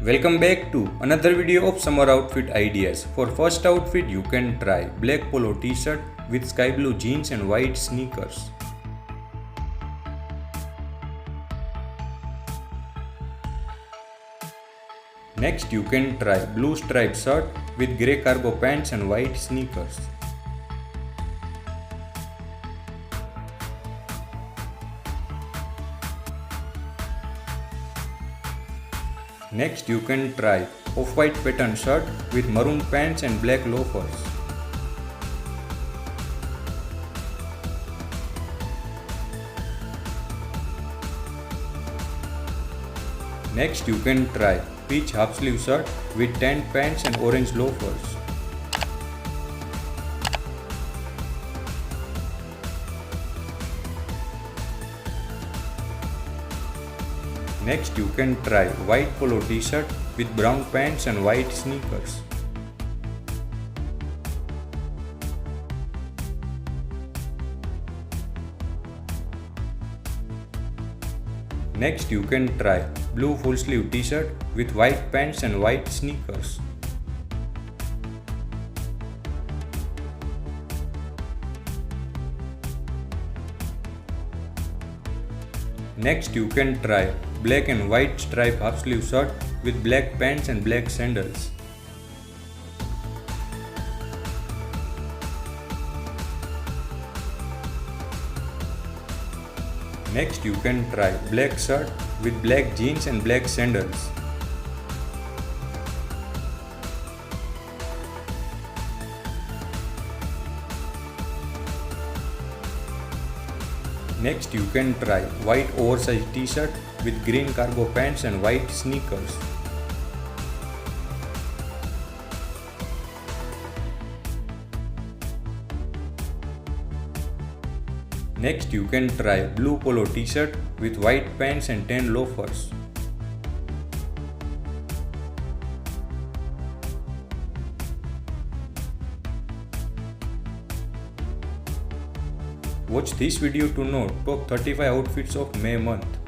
Welcome back to another video of summer outfit ideas. For first outfit you can try black polo t-shirt with sky blue jeans and white sneakers. Next you can try blue striped shirt with grey cargo pants and white sneakers. Next you can try off-white pattern shirt with maroon pants and black loafers. Next you can try peach half sleeve shirt with tan pants and orange loafers. Next you can try white polo t-shirt with brown pants and white sneakers. Next you can try blue full sleeve t-shirt with white pants and white sneakers. Next you can try black and white striped half sleeve shirt with black pants and black sandals. Next you can try black shirt with black jeans and black sandals. Next you can try white oversized t-shirt with green cargo pants and white sneakers. Next you can try blue polo t-shirt with white pants and tan loafers. Watch this video to know top 35 outfits of May month.